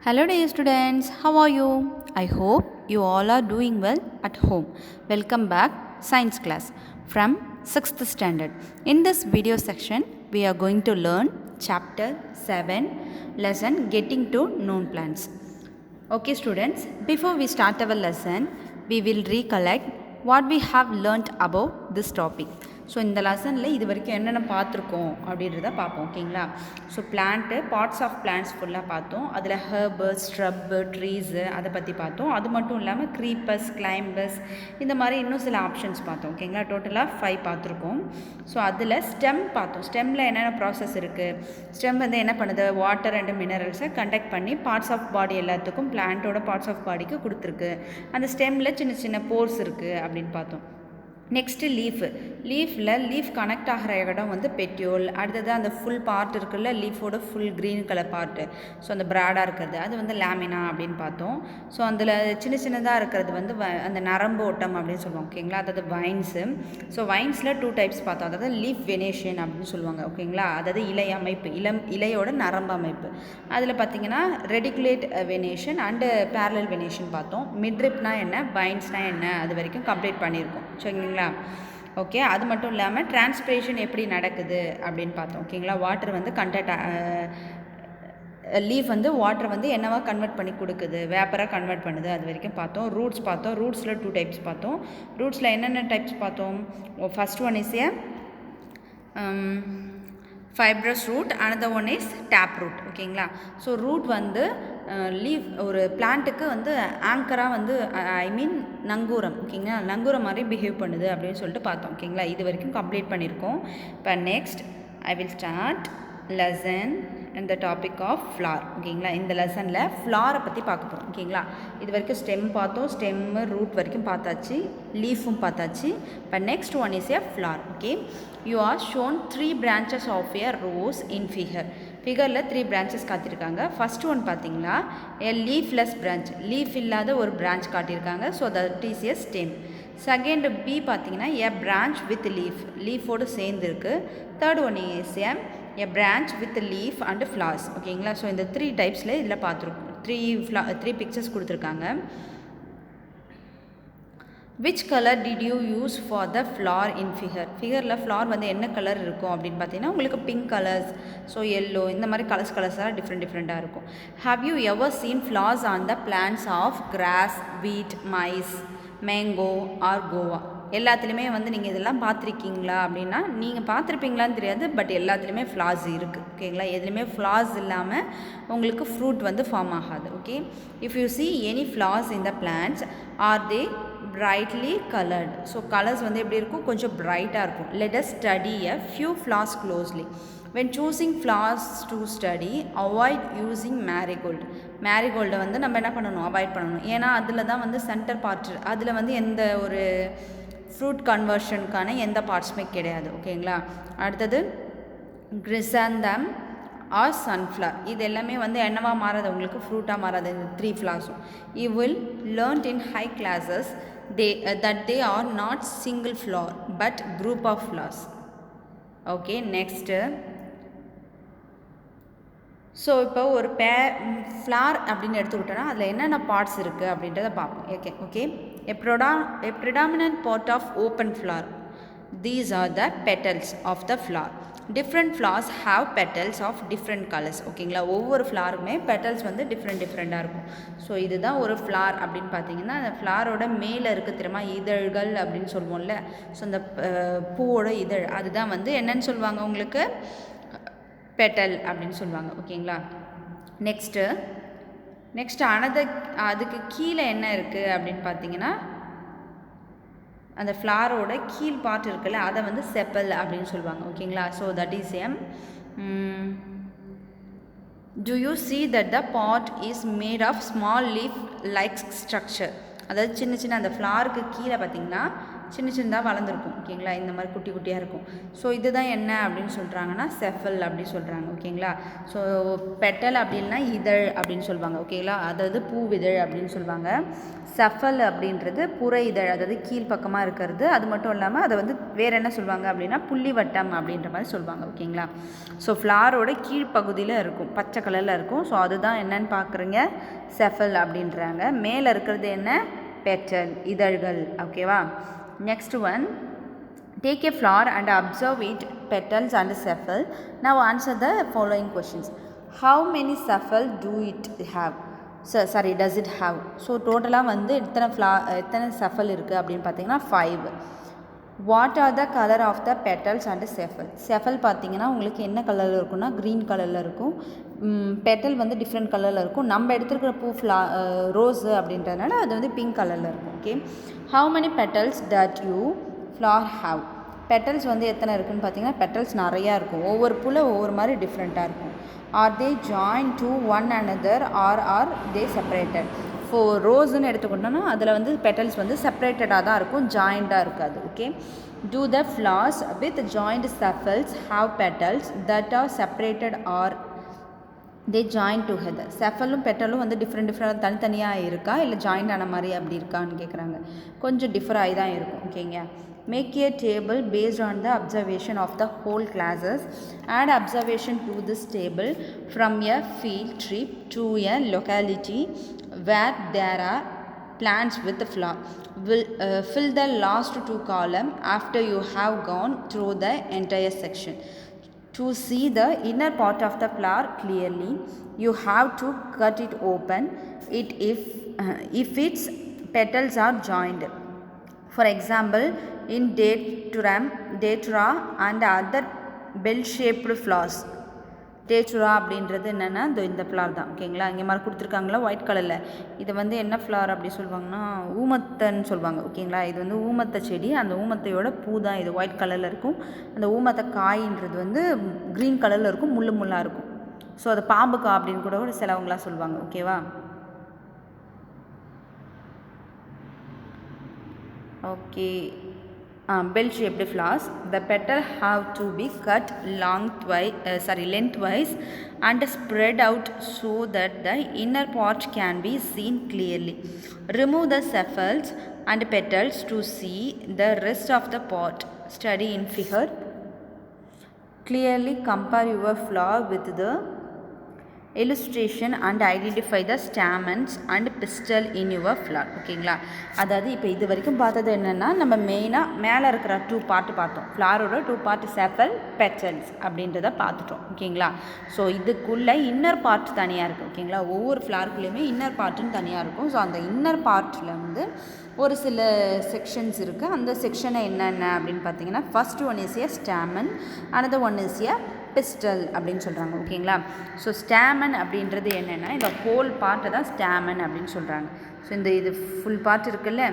Hello dear students, how are you? I hope you all are doing well at home. Welcome back science class from 6th standard. In this video section, we are going to learn chapter 7 lesson getting to known plants. Okay students, before we start our lesson, we will recollect what we have learnt about this topic. So இந்த லெசனில் இது வரைக்கும் என்னென்ன பார்த்துருக்கோம் அப்படின்றத பார்ப்போம். ஓகேங்களா? So plant parts of plants ஃபுல்லாக பார்த்தோம். அதில் ஹெர்பு, ஸ்ட்ரப்பு, ட்ரீஸு அதை பற்றி பார்த்தோம். அது மட்டும் இல்லாமல் க்ரீப்பர்ஸ், கிளைம்பர்ஸ் இந்த மாதிரி இன்னும் சில ஆப்ஷன்ஸ் பார்த்தோம். ஓகேங்களா? டோட்டலாக 5 பார்த்துருக்கோம். ஸோ அதில் ஸ்டெம் பார்த்தோம். ஸ்டெம்மில் என்னென்ன ப்ராசஸ் இருக்குது, ஸ்டெம் வந்து என்ன பண்ணுது, வாட்டர் அண்ட் மினரல்ஸை கண்டக்ட் பண்ணி பார்ட்ஸ் ஆஃப் பாடி எல்லாத்துக்கும் பிளான்ட்டோட பார்ட்ஸ் ஆஃப் பாடிக்கு கொடுத்துருக்கு. அந்த ஸ்டெம்மில் சின்ன சின்ன போர்ஸ் இருக்குது அப்படின்னு பார்த்தோம். நெக்ஸ்ட்டு லீஃபில் லீஃப் கனெக்ட் ஆகிற இடம் வந்து பெட்யூல். அடுத்தது அந்த ஃபுல் பார்ட் இருக்குல்ல, லீஃபோட full green colour part, so அந்த ப்ராடாக இருக்கிறது அது வந்து லேமினா அப்படின்னு பார்த்தோம். ஸோ அதில் சின்ன சின்னதாக இருக்கிறது வந்து அந்த நரம்பு ஓட்டம் அப்படின்னு சொல்லுவாங்க. ஓகேங்களா? அதாவது வைன்ஸு. ஸோ வைன்ஸில் 2 டைப்ஸ் பார்த்தோம். அதாவது லீஃப் வெனேஷன் அப்படின்னு சொல்லுவாங்க. ஓகேங்களா? அதாவது இலை அமைப்பு, இலையோட நரம்பு அமைப்பு. அதில் பார்த்திங்கன்னா ரெடிகுலேட் வெனேஷன் அண்டு பேரலல் வெனேஷன் பார்த்தோம். மிட்ரிப்னா என்ன, வைன்ஸ்னால் என்ன, அது வரைக்கும் கம்ப்ளீட் பண்ணியிருக்கோம். சரிங்களா? ஓகே, அது மட்டும் இல்லாமல் டிரான்ஸ்பிரேஷன் எப்படி நடக்குது அப்படின்னு பார்த்தோம். ஓகேங்களா? வாட்டர் வந்து லீஃப் வந்து வாட்டர் வந்து என்னவா கன்வெர்ட் பண்ணி கொடுக்குது, வேப்பராக கன்வெர்ட் பண்ணுது, அது வரைக்கும் பார்த்தோம். ரூட்ஸ் பார்த்தோம். ரூட்ஸில் 2 டைப்ஸ் பார்த்தோம். ரூட்ஸில் என்னென்ன டைப்ஸ் பார்த்தோம்? First one is A fibrous root, another one is tap root. ஓகேங்களா? ஸோ ரூட் வந்து லீஃப் ஒரு பிளான்ட்டுக்கு வந்து ஆங்கராக வந்து நங்கூரம். ஓகேங்களா? நங்கூரம் மாதிரி பிஹேவ் பண்ணுது அப்படின்னு சொல்லிட்டு பார்த்தோம். ஓகேங்களா? இது வரைக்கும் கம்ப்ளீட் பண்ணியிருக்கோம். இப்போ next I will start lesson and the topic of flower. ஓகேங்களா? இந்த லெசனில் ஃப்ளாரை பற்றி பார்க்க போகிறோம். ஓகேங்களா? இது வரைக்கும் ஸ்டெம் பார்த்தோம். ஸ்டெம்மு ரூட் வரைக்கும் பார்த்தாச்சு, லீஃபும் பார்த்தாச்சு. இப்போ next one is a flower. Okay, you are shown 3 branches of a rose in ஃபிகரில் 3 branches காட்டியிருக்காங்க. ஃபஸ்ட் ஒன் பார்த்தீங்களா, ஏ லீஃப்லெஸ் பிரான்ச், லீஃப் இல்லாத ஒரு பிரான்ச் காட்டியிருக்காங்க. So that is a stem. Second B பார்த்தீங்கன்னா ஏ பிரான்ச் வித் லீஃபோடு சேர்ந்துருக்கு. Third one is a branch with leaf and flowers. ஓகேங்களா? ஸோ இந்த 3 டைப்ஸில் இதில் பார்த்துருக்கோம். 3 பிக்சர்ஸ் கொடுத்துருக்காங்க. Which colour did you use for the flower in ஃபிகரில் ஃப்ளார் வந்து என்ன கலர் இருக்கும் அப்படின்னு பார்த்தீங்கன்னா உங்களுக்கு பிங்க் கலர்ஸ், ஸோ எல்லோ, இந்த மாதிரி கலர்ஸாக டிஃப்ரெண்ட்டாக இருக்கும். Have you ever seen flowers on the plants of grass, wheat, maize, mango or guava? எல்லாத்துலேயுமே வந்து நீங்கள் இதெல்லாம் பார்த்துருக்கீங்களா அப்படின்னா, நீங்கள் பார்த்துருப்பீங்களான்னு தெரியாது, பட் எல்லாத்துலேயுமே ஃப்ளார்ஸ் இருக்குது. ஓகேங்களா? எதுலேயுமே ஃப்ளார்ஸ் இல்லாமல் உங்களுக்கு ஃப்ரூட் வந்து ஃபார்ம் ஆகாது. Okay, if you see any flowers in the plants R they brightly colored? So colours வந்து எப்படி இருக்கும், கொஞ்சம் பிரைட்டாக இருக்கும். let us study a few flowers closely. when choosing flowers to study, avoid using marigold. மேரிகோல்டை வந்து நம்ம என்ன பண்ணணும், அவாய்ட் பண்ணணும். ஏன்னா அதில் தான் வந்து சென்டர் பார்ட், அதில் வந்து எந்த ஒரு ஃப்ரூட் கன்வர்ஷனுக்கான எந்த பார்ட்ஸுமே கிடையாது. ஓகேங்களா? அடுத்தது கிரிசாந்தம் ஆர் சன்ஃப்ளவர். இது எல்லாமே வந்து என்னவா மாறாது, உங்களுக்கு ஃப்ரூட்டாக மாறாது. இந்த 3 ஃப்ளார்ஸும் you will learned in high classes that they are not single flower but group of flowers. Okay, next so இப்போ ஒரு ஃப்ளார் அப்படின்னு எடுத்துக்கிட்டோன்னா அதில் என்னென்ன பார்ட்ஸ் இருக்குது அப்படின்றத பார்ப்போம். Okay, a predominant part of open flower. These are the petals of the flower. Different flowers have petals of different colors. ஓகேங்களா? ஒவ்வொரு ஃப்ளாருக்குமே பெட்டல்ஸ் வந்து டிஃப்ரெண்ட்டாக இருக்கும். ஸோ இதுதான் ஒரு ஃப்ளார் அப்படின்னு பார்த்தீங்கன்னா, அந்த ஃப்ளாரோட மேலே இருக்குது தெரியுமா, இதழ்கள் அப்படின்னு சொல்லுவோம்ல. ஸோ அந்த பூவோட இதழ் அதுதான் வந்து என்னன்னு சொல்லுவாங்க, உங்களுக்கு பெட்டல் அப்படின்னு சொல்லுவாங்க. ஓகேங்களா? நெக்ஸ்ட்டு அதுக்கு கீழே என்ன இருக்குது அப்படின்னு பார்த்தீங்கன்னா, அந்த ஃப்ளாரோட கீழ் பார்ட் இருக்குல்ல, அதை வந்து செப்பல் அப்படின்னு சொல்லுவாங்க. ஓகேங்களா? So that is do you see that the pot is made of small leaf like structure? அதாவது சின்ன அந்த ஃப்ளாருக்கு கீழே பார்த்தீங்கன்னா சின்ன சின்னதாக வளர்ந்துருக்கும் ஓகேங்களா, இந்த மாதிரி குட்டி குட்டியாக இருக்கும். ஸோ இதுதான் என்ன அப்படின்னு சொல்கிறாங்கன்னா செஃபல் அப்படி சொல்கிறாங்க ஓகேங்களா. ஸோ பெட்டல் அப்படின்னா இதழ் அப்படின்னு சொல்லுவாங்க ஓகேங்களா, அதாவது பூவிதழ் அப்படின்னு சொல்லுவாங்க. செஃபல் அப்படின்றது புற இதழ், அதாவது கீழ்ப்பக்கமாக இருக்கிறது. அது மட்டும் இல்லாமல் அதை வந்து வேறு என்ன சொல்லுவாங்க அப்படின்னா புள்ளிவட்டம் அப்படின்ற மாதிரி சொல்லுவாங்க ஓகேங்களா. ஸோ ஃப்ளாரோட கீழ்ப்பகுதியில் இருக்கும், பச்சை கலரில் இருக்கும். ஸோ அதுதான் என்னன்னு பார்க்குறீங்க, செஃபல் அப்படின்றாங்க. மேலே இருக்கிறது என்ன, பெட்டல், இதழ்கள் ஓகேவா. Next one, take a flower and observe its petals and sepal. Now answer the following questions. How many sepal do it have? Does it have? So டோட்டலாக வந்து எத்தனை செஃபல் இருக்குது அப்படின்னு பார்த்தீங்கன்னா 5. What are the colour of the petals and sepal? Sepal பார்த்தீங்கன்னா உங்களுக்கு என்ன கலரில் இருக்குன்னா க்ரீன் கலரில் இருக்கும். பெட்டல் வந்து டிஃப்ரெண்ட் கலரில் இருக்கும். நம்ம எடுத்துருக்கிற பூ ரோஸு அப்படின்றதுனால அது வந்து பிங்க் கலரில் இருக்கும் okay. How many petals did you flower have? Petals வந்து எத்தனை இருக்குதுன்னு பார்த்தீங்கன்னா பெட்டல்ஸ் நிறையா இருக்கும். ஒவ்வொரு பூவில் ஒவ்வொரு மாதிரி டிஃப்ரெண்ட்டாக இருக்கும். Are they join to one another or they separated? ரோஸ்ன்னு எடுத்துக்கிட்டோன்னா அதில் வந்து பெட்டல்ஸ் வந்து செப்பரேட்டடாக தான் இருக்கும், ஜாயிண்டாக இருக்காது okay. Do the flowers with joint sepals have petals that are separated or they join together? செஃபலும் பெட்டலும் வந்து டிஃப்ரெண்ட் தனித்தனியாக இருக்கா இல்லை ஜாயிண்ட் ஆன மாதிரி அப்படி இருக்கான்னு கேட்குறாங்க. கொஞ்சம் டிஃபர் ஆகி தான் இருக்கும் ஓகேங்க. Make a table based on the observation of the whole classes. Add observation to this table from a field trip to a locality where there are plants with flower. Fill the last 2 columns after you have gone through the entire section. To see the inner part of the flower clearly, you have to cut it open if its petals are joined. For example, in datura and other bell-shaped flowers. டேச்சுரா அப்படின்றது என்னென்னா இந்த flower தான் ஓகேங்களா. இங்கே மாதிரி கொடுத்துருக்காங்களா white கலரில், இதை வந்து என்ன ஃப்ளார் அப்படி சொல்லுவாங்கன்னா ஊமத்தைன்னு சொல்லுவாங்க ஓகேங்களா. இது வந்து ஊமத்தை செடி, அந்த ஊமத்தையோட பூ தான் இது ஒயிட் கலரில் இருக்கும். அந்த ஊமத்தை காயின்றது வந்து க்ரீன் கலரில் இருக்கும், முள்ளாக இருக்கும். ஸோ அது பாம்புக்கா அப்படின்னு கூட சிலவங்களாம் சொல்லுவாங்க ஓகேவா. okay. Bell-shaped flowers. The petals have to be cut lengthwise and spread out so that the inner part can be seen clearly. Remove the sepals and petals to see the rest of the part. Study in figure. Clearly compare your flower with the illustration and identify the stamens and pistil in your flower ஓகேங்களா. அதாவது இப்போ இது வரைக்கும் பார்த்தது என்னென்னா நம்ம மெயினாக மேலே இருக்கிற 2 பார்ட்டு பார்த்தோம். ஃப்ளாரோட 2 பார்ட் செஃபல் பெட்டல்ஸ் அப்படின்றத பார்த்துட்டோம் ஓகேங்களா. ஸோ இதுக்குள்ளே இன்னர் பார்ட் தனியாக இருக்குது ஓகேங்களா. ஒவ்வொரு ஃப்ளாருக்குள்ளேயுமே இன்னர் பார்ட்டுன்னு தனியாக இருக்கும். ஸோ அந்த இன்னர் பார்ட்டில் வந்து ஒரு சில செக்ஷன்ஸ் இருக்குது. அந்த செக்ஷனை என்னென்ன அப்படின்னு பார்த்தீங்கன்னா first one is A stamen, another one is A pistol அப்படின்னு சொல்கிறாங்க ஓகேங்களா. ஸோ ஸ்டாமன் அப்படின்றது என்னென்னா இந்த ஹோல் பார்ட்டை தான் ஸ்டாமன் அப்படின்னு சொல்கிறாங்க. ஸோ இது ஃபுல் பார்ட் இருக்குல்ல,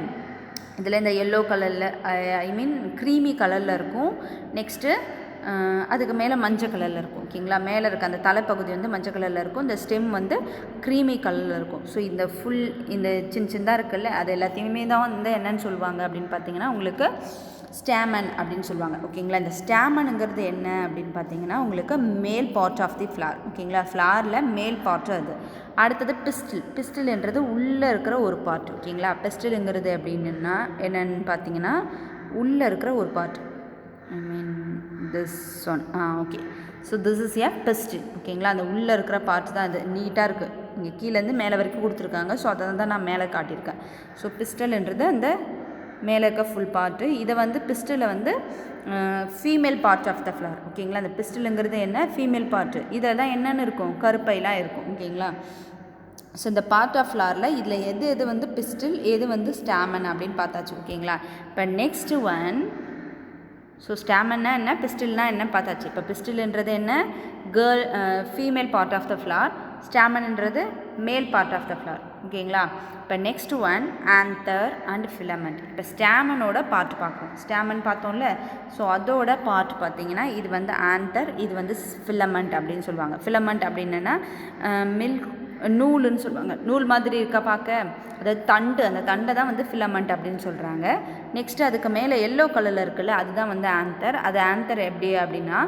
இதில் இந்த எல்லோ கலரில் க்ரீமி கலரில் இருக்கும். நெக்ஸ்ட்டு அதுக்கு மேலே மஞ்சள் கலரில் இருக்கும் ஓகேங்களா. மேலே இருக்க அந்த தலைப்பகுதி வந்து மஞ்சள் கலரில் இருக்கும், இந்த ஸ்டெம் வந்து க்ரீமி கலரில் இருக்கும். ஸோ இந்த ஃபுல் இந்த சின்னதாக இருக்குல்ல அது எல்லாத்தையுமே தான் வந்து என்னென்னு சொல்லுவாங்க அப்படின்னு பார்த்தீங்கன்னா உங்களுக்கு ஸ்டாமன் அப்படின்னு சொல்லுவாங்க ஓகேங்களா. இந்த ஸ்டாமனுங்கிறது என்ன அப்படின்னு பார்த்தீங்கன்னா உங்களுக்கு மேல் பார்ட் ஆஃப் தி ஃப்ளார் ஓகேங்களா. ஃப்ளாரில் மேல் பார்ட்டு அது. அடுத்தது பிஸ்டில்ன்றது உள்ளே இருக்கிற ஒரு பார்ட் ஓகேங்களா. பிஸ்டிலுங்கிறது அப்படின்னா என்னென்னு பார்த்தீங்கன்னா உள்ளே இருக்கிற ஒரு part, this one okay. So this is a pistil ஓகேங்களா. அந்த உள்ளே இருக்கிற பார்ட் தான் இது, நீட்டாக இருக்குது. இங்கே கீழேருந்து மேலே வரைக்கும் கொடுத்துருக்காங்க. ஸோ அதை தான் நான் மேலே காட்டியிருக்கேன். ஸோ பிஸ்டல்ன்றது அந்த மேலே இருக்க ஃபுல் பார்ட்டு. இதை வந்து பிஸ்டலில் வந்து female part of the flower ஓகேங்களா. அந்த பிஸ்டலுங்கிறது என்ன, ஃபீமேல் பார்ட்டு. இதில் தான் என்னென்னு இருக்கும், கருப்பைலாம் இருக்கும் ஓகேங்களா. ஸோ இந்த பார்ட் ஆஃப் ஃப்ளவரில் இதில் எது வந்து பிஸ்டில், எது வந்து ஸ்டாமன் அப்படின்னு பார்த்தாச்சு ஓகேங்களா. இப்போ நெக்ஸ்ட்டு ஒன், ஸோ ஸ்டாமன்னா என்ன, பிஸ்டில்னால் என்ன பார்த்தாச்சு. இப்போ பிஸ்டில்ன்றது என்ன, female part of the flower. ஸ்டாமன்ன்றது male part of the flower ஓகேங்களா. இப்போ next one anther and filament. இப்போ ஸ்டாமனோட பார்ட் பார்க்கணும். ஸ்டாமன் பார்த்தோம்ல, ஸோ அதோட பார்ட் பார்த்தீங்கன்னா இது வந்து ஆந்தர், இது வந்து ஃபிலமெண்ட் அப்படின்னு சொல்லுவாங்க. ஃபிலமெண்ட் அப்படின்னா மில்க் நூலுன்னு சொல்லுவாங்க. நூல் மாதிரி இருக்கா பார்க்க, அதாவது தண்டு, அந்த தண்டை தான் வந்து ஃபிலமெண்ட் அப்படின்னு சொல்கிறாங்க. நெக்ஸ்ட்டு அதுக்கு மேலே எல்லோ கலரில் இருக்குல்ல, அதுதான் வந்து ஆந்தர். அது ஆந்தர் எப்படி அப்படின்னா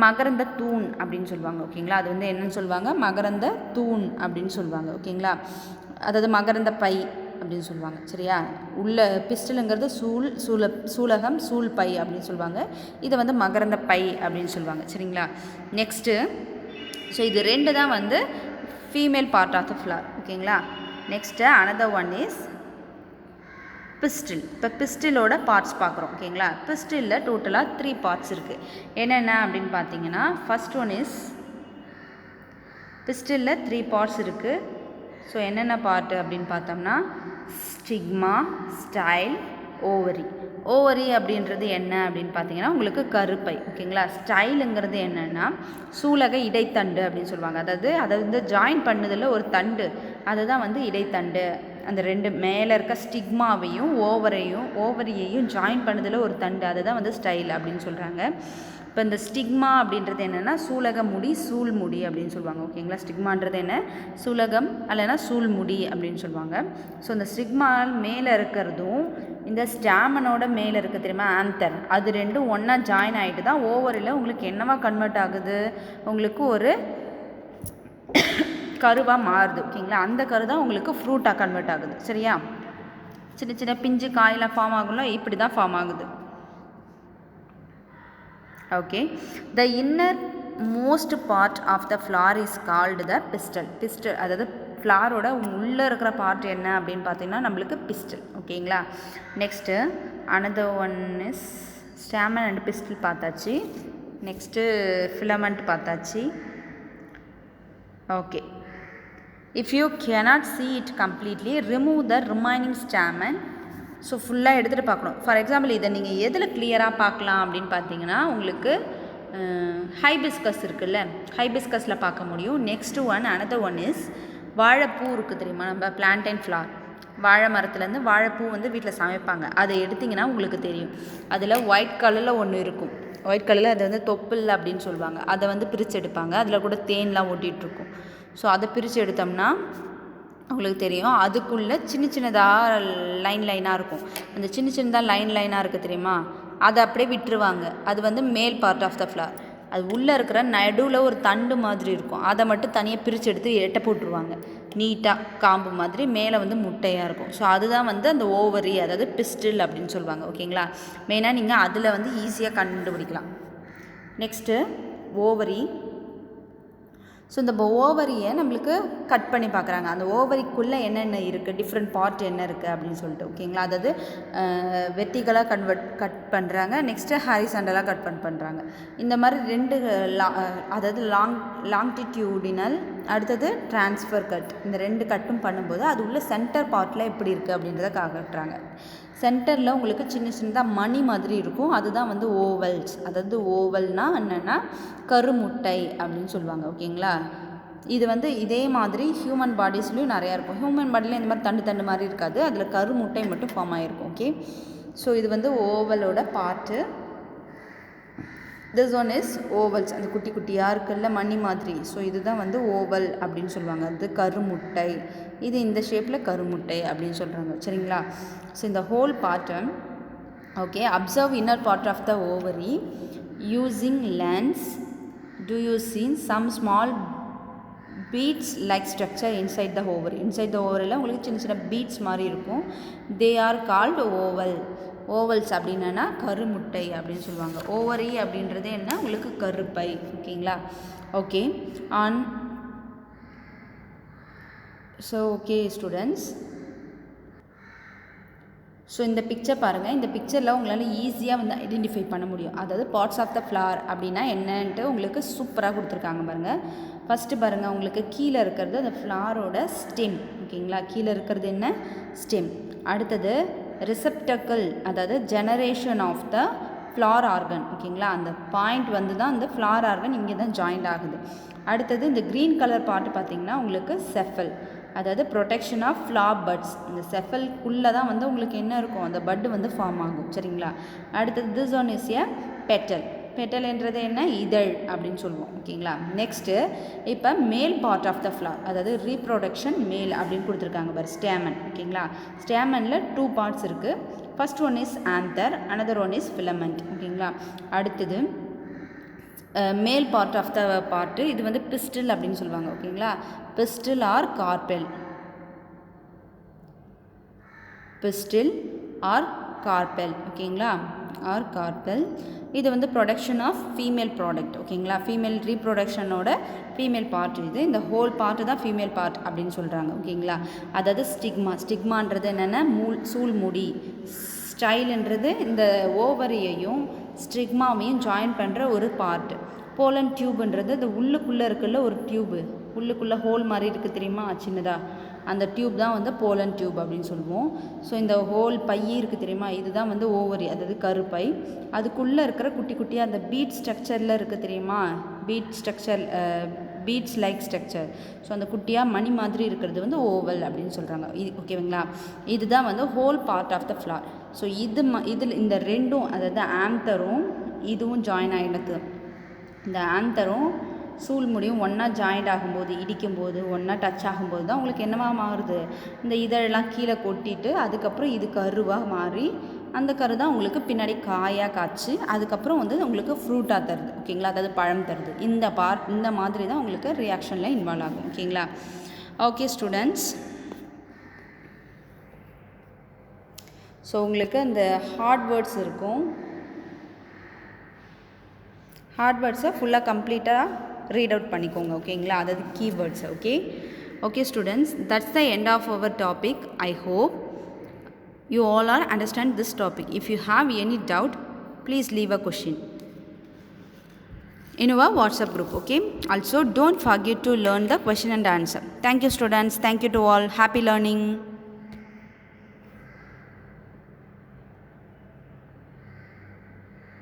மகரந்த தூண் அப்படின்னு சொல்லுவாங்க. ஓகேங்களா, அது வந்து என்னன்னு சொல்லுவாங்க, மகரந்த தூண் அப்படின்னு சொல்லுவாங்க. ஓகேங்களா, அதாவது மகரந்த பை அப்படின்னு சொல்லுவாங்க. சரியா, உள்ள பிஸ்டலுங்கிறது சூலகம், சூல் பை அப்படின்னு சொல்லுவாங்க. இதை வந்து மகரந்த பை அப்படின்னு சொல்லுவாங்க. சரிங்களா, நெக்ஸ்ட்டு ஸோ இது ரெண்டு தான் வந்து female part of the flower. ஓகேங்களா, next another one is pistil. இப்போ பிஸ்டிலோட பார்ட்ஸ் பார்க்குறோம். ஓகேங்களா, பிஸ்டிலில் டோட்டலாக 3 பார்ட்ஸ் இருக்குது. என்னென்ன அப்படின்னு பார்த்தீங்கன்னா, ஃபஸ்ட் ஒன் இஸ் பிஸ்டிலில் 3 பார்ட்ஸ் இருக்குது. ஸோ என்னென்ன பார்ட்டு அப்படின்னு பார்த்தோம்னா ஸ்டிக்மா, ஸ்டைல், ஓவரி. ஓவரி அப்படின்றது என்ன அப்படின்னு பார்த்தீங்கன்னா உங்களுக்கு கருப்பை. ஓகேங்களா, ஸ்டைலுங்கிறது என்னென்னா சூலக இடைத்தண்டு அப்படின்னு சொல்லுவாங்க. அதாவது அதை வந்து ஜாயின் பண்ணதில் ஒரு தண்டு, அதுதான் வந்து இடைத்தண்டு. அந்த ரெண்டு மேலே இருக்க ஸ்டிக்மாவையும் ஓவரியையும் ஜாயின் பண்ணதில் ஒரு தண்டு, அதுதான் வந்து ஸ்டைல் அப்படின்னு சொல்கிறாங்க. இப்போ இந்த ஸ்டிக்மா அப்படின்றது என்னென்னா சூலக முடி, சூல் முடி அப்படின்னு சொல்லுவாங்க. ஓகேங்களா, ஸ்டிக்மான்றது என்ன, சூலகம் அல்லனா சூல் முடி அப்படின்னு சொல்லுவாங்க. ஸோ இந்த ஸ்டிக்மா மேலே இருக்கிறதும் இந்த ஸ்டாமனோட மேலே இருக்க தெரியுமா ஆந்தர், அது ரெண்டும் ஒன்றா ஜாயின் ஆகிட்டு தான் ஓவரில் உங்களுக்கு என்னவா கன்வெர்ட் ஆகுது, உங்களுக்கு ஒரு கருவாக மாறுது. ஓகேங்களா, அந்த கரு தான் உங்களுக்கு ஃப்ரூட்டாக கன்வெர்ட் ஆகுது. சரியா, சின்ன சின்ன பிஞ்சு காயெல்லாம் ஃபார்ம் ஆகும்ல, இப்படி தான் ஃபார்ம் ஆகுது. Okay, the innermost part of the flower is called the pistil. Pistil அதாவது ஃப்ளாரோட உள்ளே இருக்கிற பார்ட் என்ன அப்படின்னு பார்த்தீங்கன்னா நம்மளுக்கு பிஸ்டல். ஓகேங்களா, next another one is stamen and pistol பார்த்தாச்சு. நெக்ஸ்ட்டு ஃபிலமெண்ட் பார்த்தாச்சு. Okay, if you cannot see it completely, remove the remaining stamen. So ஃபுல்லாக எடுத்துகிட்டு பார்க்கணும். ஃபார் எக்ஸாம்பிள் இதை நீங்கள் எதில் கிளியராக பார்க்கலாம் அப்படின்னு பார்த்தீங்கன்னா உங்களுக்கு ஹைபிஸ்கஸ் இருக்குல்ல, ஹைபிஸ்கஸில் பார்க்க முடியும். Next one another one is வாழைப்பூ இருக்குது தெரியுமா, நம்ம பிளான்டைன் ஃப்ளார், வாழை மரத்துலேருந்து வாழைப்பூ வந்து வீட்டில் சமைப்பாங்க. அதை எடுத்திங்கன்னா உங்களுக்கு தெரியும், அதில் ஒயிட் கலரில் ஒன்று இருக்கும். ஒயிட் கலரில் அது வந்து தொப்புள் அப்படின்னு சொல்லுவாங்க. அதை வந்து பிரித்து எடுப்பாங்க, அதில் கூட தேன்லாம் ஒட்டிகிட்ருக்கும். ஸோ அதை பிரித்து எடுத்தோம்னா உங்களுக்கு தெரியும், அதுக்குள்ளே சின்ன சின்னதாக லைனாக இருக்கும். அந்த சின்ன சின்னதாக லைனாக இருக்குது தெரியுமா, அதை அப்படியே விட்டுருவாங்க. அது வந்து மேல் பார்ட் ஆஃப் த ஃப்ளார். அது உள்ளே இருக்கிற நடுவில் ஒரு தண்டு மாதிரி இருக்கும், அதை மட்டும் தனியாக பிரித்து எடுத்து எட்டை போட்டுருவாங்க. நீட்டாக காம்பு மாதிரி மேலே வந்து முட்டையாக இருக்கும். ஸோ அதுதான் வந்து அந்த ஓவரி, அதாவது பிஸ்டில் அப்படின்னு சொல்லுவாங்க. ஓகேங்களா, மெயினாக நீங்கள் அதில் வந்து ஈஸியாக கண்டுபிடிக்கலாம். Next ovary. ஸோ இந்த ஓவரியை நம்மளுக்கு கட் பண்ணி பார்க்குறாங்க. அந்த ஓவரிக்குள்ளே என்னென்ன இருக்குது, டிஃப்ரெண்ட் பார்ட் என்ன இருக்குது அப்படின்னு சொல்லிட்டு. ஓகேங்களா, அதாவது வெர்டிகலாக கட் பண்ணுறாங்க, நெக்ஸ்ட்டு ஹாரிசாண்டலாக கட் பண்ணுறாங்க. இந்த மாதிரி ரெண்டு அதாவது லாங்கிடியூடினல், அடுத்தது ட்ரான்ஸ்ஃபர் கட், இந்த ரெண்டு கட்டும் பண்ணும்போது அது உள்ள சென்டர் பார்ட்டில் எப்படி இருக்குது அப்படின்றத காட்டுறாங்க. சென்டரில் உங்களுக்கு சின்ன சின்னதாக மணி மாதிரி இருக்கும், அதுதான் வந்து ஓவல்ஸ். அதாவது ஓவல்னால் என்னென்னா கருமுட்டை அப்படின்னு சொல்லுவாங்க. ஓகேங்களா, இது வந்து இதே மாதிரி ஹியூமன் பாடிஸ்லேயும் நிறையா இருக்கும். ஹியூமன் பாடியில் இந்த மாதிரி தண்டு மாதிரி இருக்காது, அதில் கருமுட்டை மட்டும் ஃபார்ம் ஆகிருக்கும். ஓகே, ஸோ இது வந்து ஓவலோட part. This one is ovules, அந்த குட்டி குட்டியாக இருக்குல்ல மணி மாதிரி. ஸோ இதுதான் வந்து ஓவல் அப்படின்னு சொல்லுவாங்க. அது கருமுட்டை, இது இந்த ஷேப்பில் கருமுட்டை அப்படின்னு சொல்கிறாங்க. சரிங்களா, ஸோ இந்த whole part. Okay, observe inner part of the ovary using lens. Do you see some small beads like structure inside the ovary? Inside the ovary உங்களுக்கு சின்ன சின்ன beads மாதிரி இருக்கும். They are called oval. Ovals அப்படின்னா கருமுட்டை அப்படின்னு சொல்லுவாங்க. Ovary அப்படின்றது என்ன, உங்களுக்கு கருப்பை. ஓகேங்களா, okay on. So okay students, so இந்த பிக்சர் பாருங்கள். இந்த பிக்சரில் உங்களால் ஈஸியாக வந்து ஐடென்டிஃபை பண்ண முடியும். அதாவது பார்ட்ஸ் ஆஃப் த ஃப்ளார் அப்படின்னா என்னன்ட்டு உங்களுக்கு சூப்பராக கொடுத்துருக்காங்க பாருங்கள். ஃபஸ்ட்டு பாருங்கள், உங்களுக்கு கீழே இருக்கிறது அந்த ஃப்ளாரோட ஸ்டெம். ஓகேங்களா, கீழே இருக்கிறது என்ன, ஸ்டெம். அடுத்தது ரிசெப்டக்கிள், அதாவது generation of the flower organ. ஓகேங்களா, அந்த பாயிண்ட் வந்து தான் அந்த ஃப்ளார் ஆர்கன் இங்கே தான் ஜாயிண்ட் ஆகுது. அடுத்தது இந்த க்ரீன் கலர் பார்ட்டு பார்த்திங்கன்னா உங்களுக்கு செஃபல், அதாவது ப்ரொடெக்ஷன் ஆஃப் ஃப்ளார் பட்ஸ். இந்த செஃபல்குள்ளே தான் வந்து உங்களுக்கு என்ன இருக்கும், அந்த பட்டு வந்து ஃபார்ம் ஆகும். சரிங்களா, அடுத்தது this one is a petal. பெட்டல்ன்றது என்ன, இதழ் அப்படின்னு சொல்லுவோம். ஓகேங்களா. நெக்ஸ்ட்டு இப்போ male part of the flower, அதாவது ரீப்ரொடக்ஷன் மேல் அப்படின்னு கொடுத்துருக்காங்க பாரு, ஸ்டேமன். ஓகேங்களா. ஸ்டேமனில் 2 பார்ட்ஸ் இருக்குது. First one is anther, another one is filament. ஓகேங்களா. அடுத்தது மேல் பார்ட் ஆஃப் த பார்ட்டு, இது வந்து பிஸ்டில் அப்படின்னு சொல்லுவாங்க. ஓகேங்களா. Pistil or carpel, pistil or carpel. ஓகேங்களா. Or carpel. இது வந்து ப்ரொடக்ஷன் ஆஃப் ஃபீமேல் ப்ராடக்ட். ஓகேங்களா. ஃபீமேல் ரீப்ரொடக்ஷனோட ஃபீமேல் பார்ட் இது. இந்த ஹோல் பார்ட்டு தான் ஃபீமேல் பார்ட் அப்படின்னு சொல்கிறாங்க. ஓகேங்களா. அதாவது ஸ்டிக்மா, ஸ்டிக்மான்றது என்னென்னா சூல் முடி. ஸ்டைல்ன்றது இந்த ஓவரியையும் ஸ்டிக்மாவையும் ஜாயின் பண்ணுற ஒரு பார்ட். போலன் டியூப்ன்றது இந்த உள்ளுக்குள்ளே இருக்குல்ல ஒரு டியூபு, உள்ளுக்குள்ளே ஹோல் மாதிரி இருக்குது தெரியுமா சின்னதாக, அந்த டியூப் தான் வந்து போலன் டியூப் அப்படின்னு சொல்லுவோம். ஸோ இந்த ஹோல் பை இருக்குது தெரியுமா, இதுதான் வந்து ஓவரி, அதாவது கருப்பை. அதுக்குள்ளே இருக்கிற குட்டி குட்டியாக அந்த பீட் ஸ்ட்ரக்சரில் இருக்குது தெரியுமா, bead structure, beads like structure. So அந்த குட்டியாக மணி மாதிரி இருக்கிறது வந்து ஓவல் அப்படின்னு சொல்கிறாங்க. இது ஓகேங்களா. இதுதான் வந்து whole part of the flower. So இதில் இந்த ரெண்டும், அதாவது ஆந்தரும் இதுவும் ஜாயின் ஆகிடுது. இந்த ஆந்தரும் சூல் முடியும் ஒன்றா ஜாயிண்ட் ஆகும்போது, இடிக்கும்போது, ஒன்றா டச் ஆகும்போது தான் உங்களுக்கு என்னவா மாறுது, இந்த இதழெல்லாம் கீழே கொட்டிட்டு அதுக்கப்புறம் இது கருவாக மாறி, அந்த கரு தான் உங்களுக்கு பின்னாடி காயாக காய்ச்சி அதுக்கப்புறம் வந்து உங்களுக்கு ஃப்ரூட்டாக தருது. ஓகேங்களா. அதாவது பழம் தருது. இந்த மாதிரி தான் உங்களுக்கு ரியாக்ஷனில் இன்வால்வ் ஆகும். ஓகேங்களா. ஓகே ஸ்டூடெண்ட்ஸ், ஸோ உங்களுக்கு அந்த ஹார்ட் வேர்ட்ஸ் இருக்கும். ஹார்ட் வேர்ட்ஸை ஃபுல்லாக கம்ப்ளீட்டாக ரீட் அவுட் பண்ணிக்கோங்க. ஓகேங்களா. அதாவது keywords. Okay students, that's the end of our topic. I hope you all are understand this topic. If you have any doubt, please leave a question in our WhatsApp group. Okay. Also don't forget to learn the question and answer. Thank you students. Thank you to all. Happy learning.